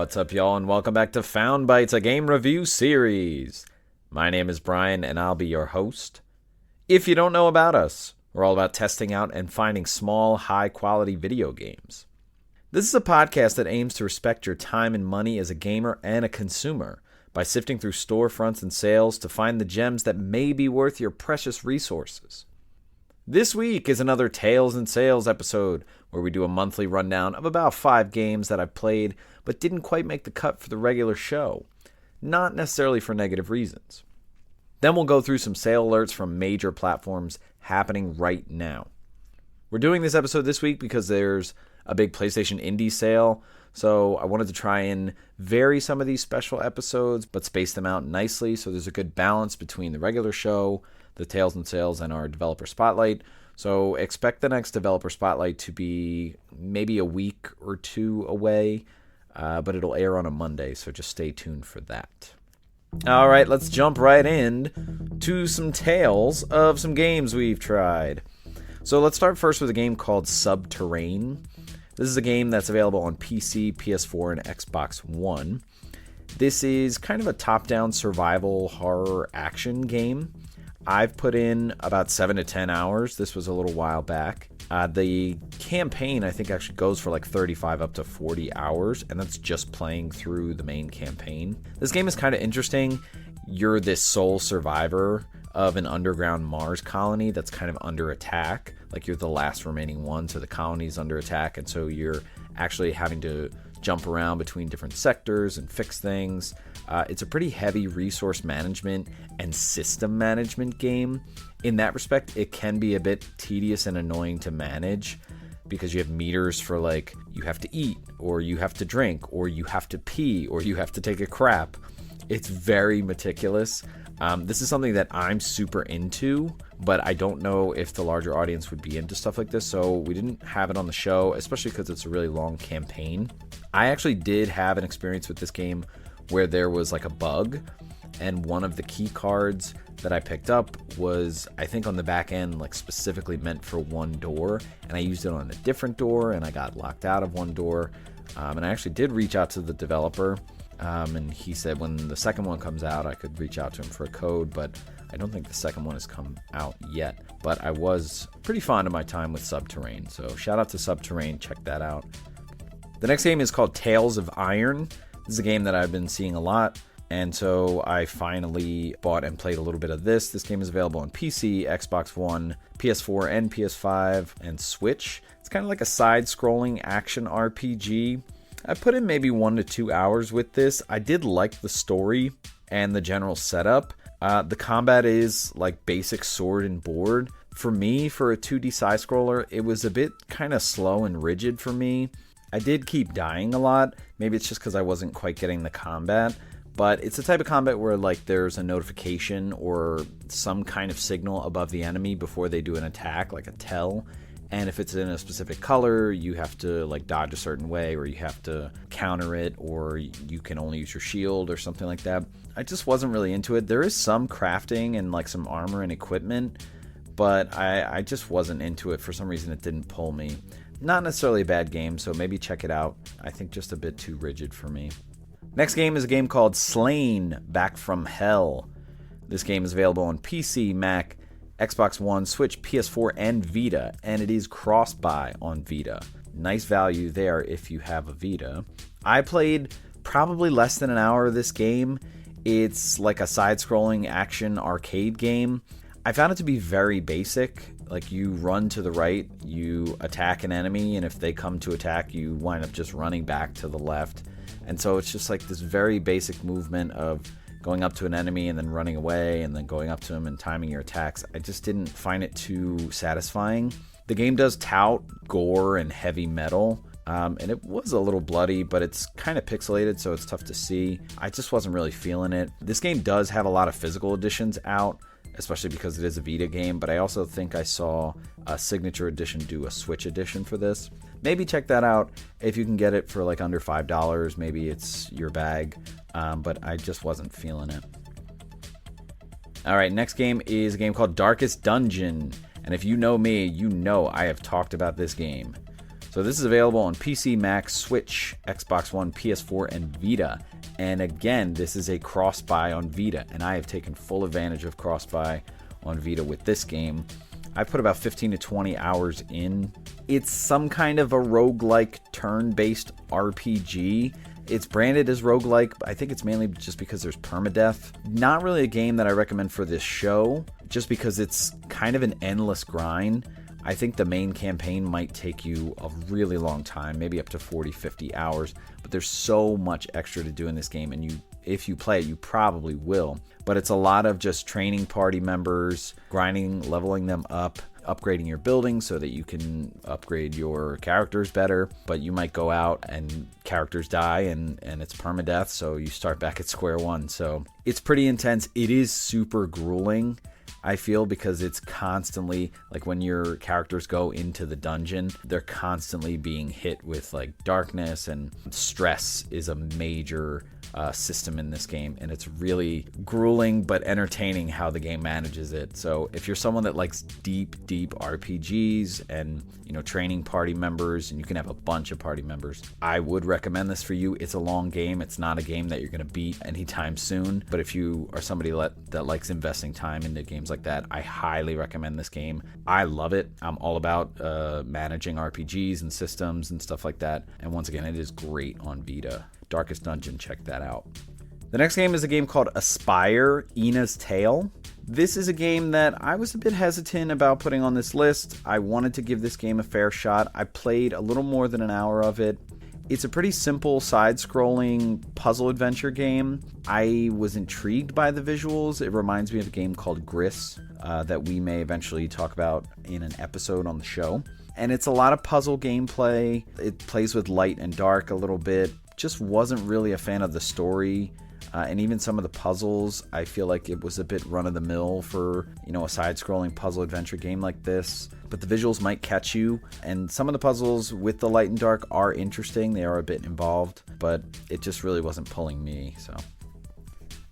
What's up, y'all, and welcome back to Found Bytes, a game review series. My name is Brian, and I'll be your host. If you don't know about us, we're all about testing out and finding small, high-quality video games. This is a podcast that aims to respect your time and money as a gamer and a consumer by sifting through storefronts and sales to find the gems that may be worth your precious resources. This week is another Tales and Sales episode where we do a monthly rundown of about 5 games that I've played but didn't quite make the cut for the regular show, not necessarily for negative reasons. Then we'll go through some sale alerts from major platforms happening right now. We're doing this episode this week because there's a big PlayStation Indie sale, so I wanted to try and vary some of these special episodes but space them out nicely so there's a good balance between the regular show, the Tales and Sales, and our Developer Spotlight. So expect the next Developer Spotlight to be maybe a week or two away, but it'll air on a Monday, so just stay tuned for that. All right, let's jump right in to some tales of some games we've tried. So let's start first with a game called Subterrain. This is a game that's available on PC, PS4, and Xbox One. This is kind of a top-down survival horror action game. I've put in about 7 to 10 hours. This was a little while back. The campaign, I think, actually goes for like 35 up to 40 hours, and that's just playing through the main campaign. This game is kind of interesting. You're this sole survivor of an underground Mars colony that's kind of under attack. Like, you're the last remaining one, so the colony's under attack, and so you're actually having to jump around between different sectors and fix things. It's a pretty heavy resource management and system management game. In that respect, it can be a bit tedious and annoying to manage because you have meters for, like, you have to eat, or you have to drink, or you have to pee, or you have to take a crap. It's very meticulous. This is something that I'm super into, but I don't know if the larger audience would be into stuff like this, so we didn't have it on the show, especially because it's a really long campaign. I actually did have an experience with this game where there was like a bug, and one of the key cards that I picked up was, I think on the back end, like specifically meant for one door, and I used it on a different door, and I got locked out of one door. And I actually did reach out to the developer, and he said when the second one comes out, I could reach out to him for a code, but I don't think the second one has come out yet. But I was pretty fond of my time with Subterrain, so shout out to Subterrain, check that out. The next game is called Tales of Iron. This is a game that I've been seeing a lot, and so I finally bought and played a little bit of this. This game is available on PC, Xbox One, PS4, and PS5, and Switch. It's kind of like a side-scrolling action RPG. I put in maybe 1 to 2 hours with this. I did like the story and the general setup. The combat is like basic sword and board. For me, for a 2D side-scroller, it was a bit kind of slow and rigid for me. I did keep dying a lot. Maybe it's just because I wasn't quite getting the combat. But it's the type of combat where, like, there's a notification or some kind of signal above the enemy before they do an attack, like a tell. And if it's in a specific color, you have to, like, dodge a certain way, or you have to counter it, or you can only use your shield or something like that. I just wasn't really into it. There is some crafting and, like, some armor and equipment, but I just wasn't into it. For some reason, it didn't pull me. Not necessarily a bad game, so maybe check it out. I think just a bit too rigid for me. Next game is a game called Slain: Back from Hell. This game is available on PC, Mac, Xbox One, Switch, PS4, and Vita, and it is cross-buy on Vita. Nice value there if you have a Vita. I played probably less than an hour of this game. It's like a side-scrolling action arcade game. I found it to be very basic. Like, you run to the right, you attack an enemy, and if they come to attack, you wind up just running back to the left. And so it's just like this very basic movement of going up to an enemy and then running away and then going up to him and timing your attacks. I just didn't find it too satisfying. The game does tout gore and heavy metal, and it was a little bloody, but it's kind of pixelated, so it's tough to see. I just wasn't really feeling it. This game does have a lot of physical editions out, especially because it is a Vita game, but I also think I saw a Signature Edition do a Switch edition for this. Maybe check that out if you can get it for like under $5. Maybe it's your bag, but I just wasn't feeling it. All right, next game is a game called Darkest Dungeon, and if you know me, you know I have talked about this game. So this is available on PC, Mac, Switch, Xbox One, PS4, and Vita. And again, this is a cross-buy on Vita, and I have taken full advantage of cross-buy on Vita with this game. I put about 15 to 20 hours in. It's some kind of a roguelike turn-based RPG. It's branded as roguelike, but I think it's mainly just because there's permadeath. Not really a game that I recommend for this show, just because it's kind of an endless grind. I think the main campaign might take you a really long time, maybe up to 40, 50 hours, but there's so much extra to do in this game, and if you play it, you probably will. But it's a lot of just training party members, grinding, leveling them up, upgrading your building so that you can upgrade your characters better. But you might go out and characters die and it's permadeath, so you start back at square one. So it's pretty intense. It is super grueling, I feel, because it's constantly, like when your characters go into the dungeon, they're constantly being hit with like darkness, and stress is a major system in this game, and it's really grueling but entertaining how the game manages it. So if you're someone that likes deep RPGs and, you know, training party members, and you can have a bunch of party members, I would recommend this for you. It's a long game. It's not a game that you're going to beat anytime soon, but if you are somebody that likes investing time into games like that, I highly recommend this game. I love it. I'm all about managing RPGs and systems and stuff like that, and once again, it is great on Vita. Darkest Dungeon, check that out. The next game is a game called Aspire, Ina's Tale. This is a game that I was a bit hesitant about putting on this list. I wanted to give this game a fair shot. I played a little more than an hour of it. It's a pretty simple side-scrolling puzzle adventure game. I was intrigued by the visuals. It reminds me of a game called Gris that we may eventually talk about in an episode on the show. And it's a lot of puzzle gameplay. It plays with light and dark a little bit. Just wasn't really a fan of the story, and even some of the puzzles. I feel like it was a bit run-of-the-mill for, you know, a side-scrolling puzzle adventure game like this. But the visuals might catch you, and some of the puzzles with the light and dark are interesting. They are a bit involved, but it just really wasn't pulling me. So,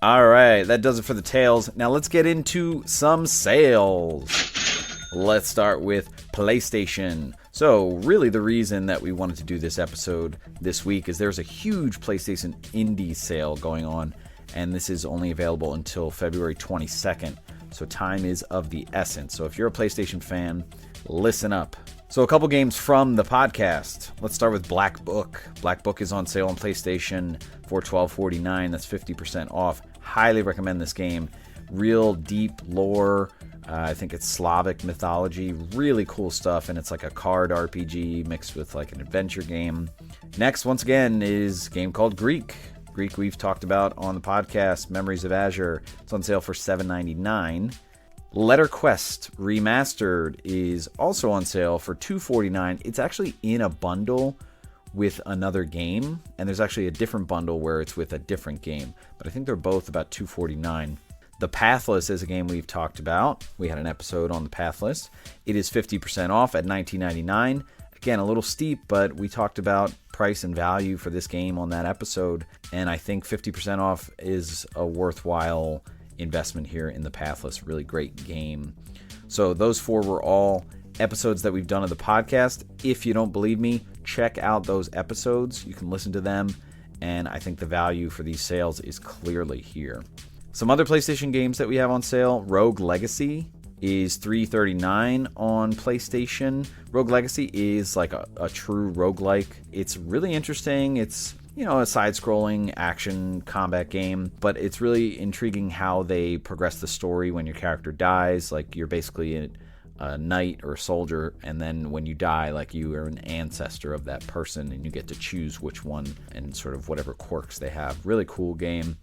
all right, that does it for the tales. Now let's get into some sales. Let's start with PlayStation. So really the reason that we wanted to do this episode this week is there's a huge PlayStation Indie sale going on, and this is only available until February 22nd. So time is of the essence. So if you're a PlayStation fan, listen up. So a couple games from the podcast. Let's start with Black Book. Black Book is on sale on PlayStation for $12.49. That's 50% off. Highly recommend this game. Real deep lore. I think it's Slavic mythology, really cool stuff, and it's like a card RPG mixed with like an adventure game. Next, once again, is a game called Greek. Greek we've talked about on the podcast, Memories of Azure. It's on sale for $7.99. Letter Quest Remastered is also on sale for $2.49. It's actually in a bundle with another game, and there's actually a different bundle where it's with a different game, but I think they're both about $2.49. The Pathless is a game we've talked about. We had an episode on The Pathless. It is 50% off at $19.99. Again, a little steep, but we talked about price and value for this game on that episode, and I think 50% off is a worthwhile investment here in The Pathless. Really great game. So those four were all episodes that we've done of the podcast. If you don't believe me, check out those episodes. You can listen to them, and I think the value for these sales is clearly here. Some other PlayStation games that we have on sale. Rogue Legacy is $3.39 on PlayStation. Rogue Legacy is like a true roguelike. It's really interesting. It's, you know, a side-scrolling action combat game, but it's really intriguing how they progress the story when your character dies. Like, you're basically a knight or a soldier, and then when you die, like, you are an ancestor of that person, and you get to choose which one and sort of whatever quirks they have. Really cool game.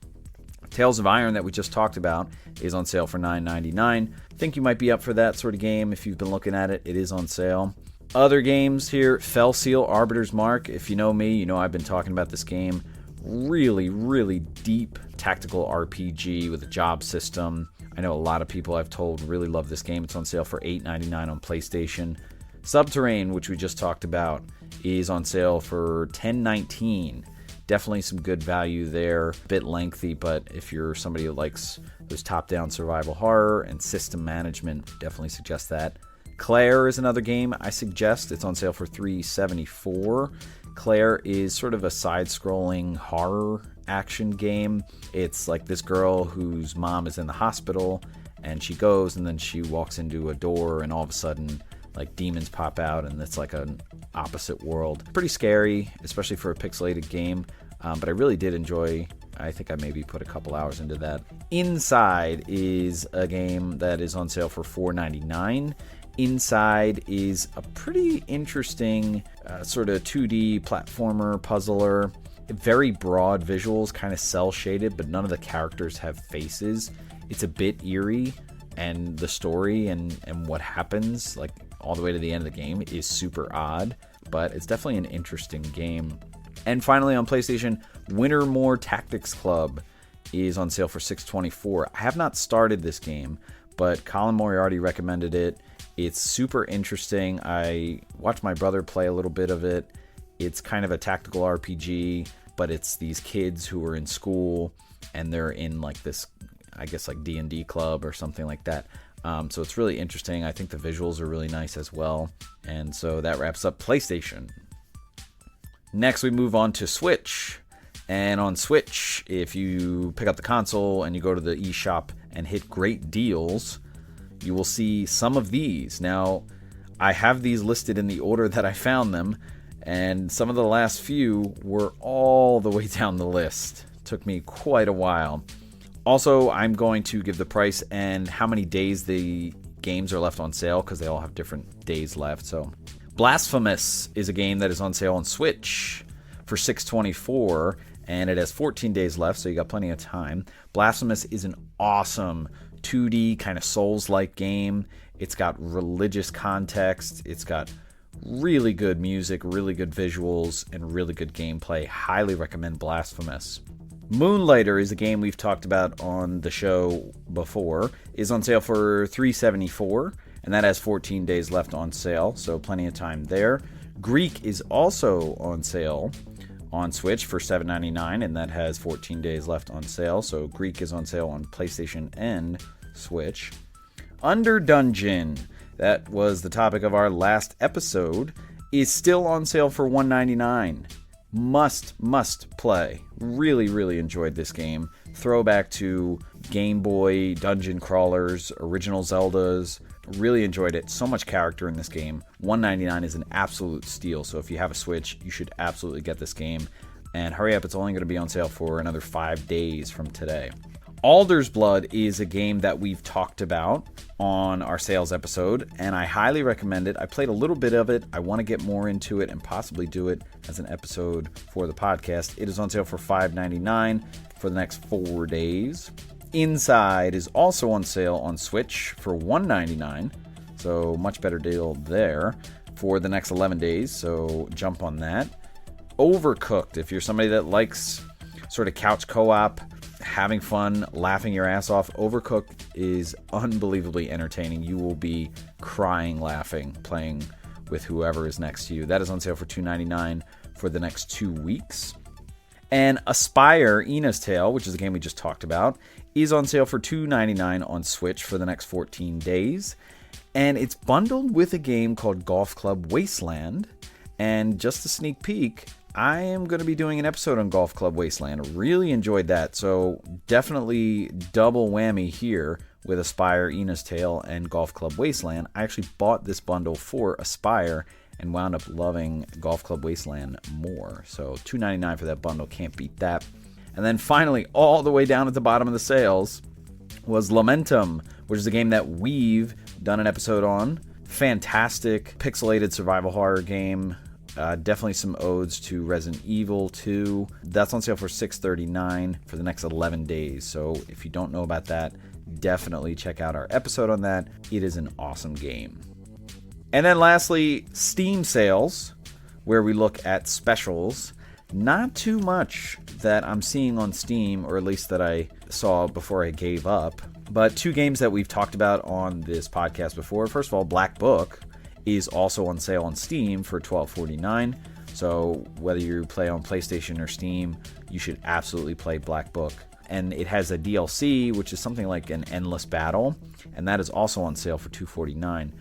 Tales of Iron that we just talked about is on sale for $9.99. I think you might be up for that sort of game if you've been looking at it. It is on sale. Other games here, Fell Seal Arbiter's Mark. If you know me, you know I've been talking about this game. Really, really deep tactical RPG with a job system. I know a lot of people I've told really love this game. It's on sale for $8.99 on PlayStation. Subterrain, which we just talked about, is on sale for $10.19. Definitely some good value there. A bit lengthy, but if you're somebody who likes those top-down survival horror and system management, definitely suggest that. Claire is another game I suggest. It's on sale for $3.74. Claire is sort of a side-scrolling horror action game. It's like this girl whose mom is in the hospital, and she goes, and then she walks into a door, and all of a sudden, like, demons pop out, and it's like an opposite world. Pretty scary, especially for a pixelated game, but I really did enjoy. I think I maybe put a couple hours into that. Inside is a game that is on sale for $4.99. Inside is a pretty interesting sort of 2D platformer puzzler. Very broad visuals, kind of cel shaded, but none of the characters have faces. It's a bit eerie, and the story and what happens, like all the way to the end of the game, is super odd, but it's definitely an interesting game. And finally, on PlayStation, Wintermore Tactics Club is on sale for $6.24. I have not started this game, but Colin Moriarty recommended it. It's super interesting. I watched my brother play a little bit of it. It's kind of a tactical RPG, but it's these kids who are in school, and they're in like this, I guess, like D&D club or something like that. So it's really interesting. I think the visuals are really nice as well. And so that wraps up PlayStation. Next, we move on to Switch. And on Switch, if you pick up the console and you go to the eShop and hit Great Deals, you will see some of these. Now, I have these listed in the order that I found them, and some of the last few were all the way down the list. Took me quite a while. Also, I'm going to give the price and how many days the games are left on sale, because they all have different days left. So, Blasphemous is a game that is on sale on Switch for $6.24, and it has 14 days left, so you got plenty of time. Blasphemous is an awesome 2D kind of Souls-like game. It's got religious context. It's got really good music, really good visuals, and really good gameplay. Highly recommend Blasphemous. Moonlighter is a game we've talked about on the show before. Is on sale for $3.74, and that has 14 days left on sale, so plenty of time there. Greek is also on sale on Switch for $7.99, and that has 14 days left on sale, so Greek is on sale on PlayStation and Switch. Under Dungeon, that was the topic of our last episode, is still on sale for $1.99. Must play. Really enjoyed this game. Throwback to Game Boy dungeon crawlers, original Zeldas. Really enjoyed it. So much character in this game. $1.99 is an absolute steal, so if you have a Switch, you should absolutely get this game. And hurry up, it's only going to be on sale for another 5 days from today. Alder's Blood is a game that we've talked about on our sales episode, and I highly recommend it. I played a little bit of it. I want to get more into it and possibly do it as an episode for the podcast. It is on sale for $5.99 for the next 4 days. Inside is also on sale on Switch for $1.99, so much better deal there for the next 11 days, so jump on that. Overcooked, if you're somebody that likes sort of couch co-op, having fun, laughing your ass off, Overcooked is unbelievably entertaining. You will be crying laughing playing with whoever is next to you. That is on sale for $2.99 for the next 2 weeks. And Aspire, Ina's Tale, which is a game we just talked about, is on sale for $2.99 on Switch for the next 14 days. And it's bundled with a game called Golf Club Wasteland. And just a sneak peek, I am going to be doing an episode on Golf Club Wasteland. Really enjoyed that, so definitely double whammy here with Aspire, Ina's Tale, and Golf Club Wasteland. I actually bought this bundle for Aspire and wound up loving Golf Club Wasteland more. So $2.99 for that bundle, can't beat that. And then finally, all the way down at the bottom of the sales, was Lamentum, which is a game that we've done an episode on. Fantastic pixelated survival horror game. Definitely some odes to Resident Evil 2. That's on sale for $6.39 for the next 11 days. So if you don't know about that, definitely check out our episode on that. It is an awesome game. And then lastly, Steam sales, where we look at specials. Not too much that I'm seeing on Steam, or at least that I saw before I gave up. But 2 games that we've talked about on this podcast before. First of all, Black Book is also on sale on Steam for $12.49. So whether you play on PlayStation or Steam, you should absolutely play Black Book. And it has a DLC, which is something like an endless battle, and that is also on sale for $2.49.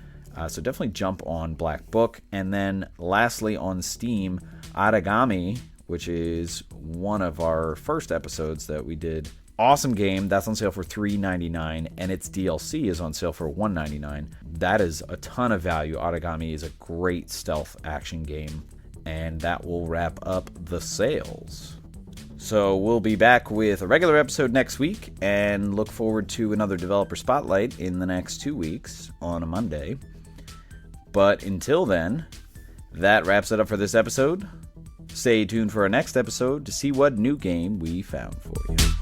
So definitely jump on Black Book. And then lastly on Steam, Origami, which is one of our first episodes that we did. Awesome game. That's on sale for $3.99, and its DLC is on sale for $1.99. That is a ton of value. Origami is a great stealth action game, and that will wrap up the sales. So we'll be back with a regular episode next week, and look forward to another developer spotlight in the next 2 weeks on a Monday. But until then, that wraps it up for this episode. Stay tuned for our next episode to see what new game we found for you.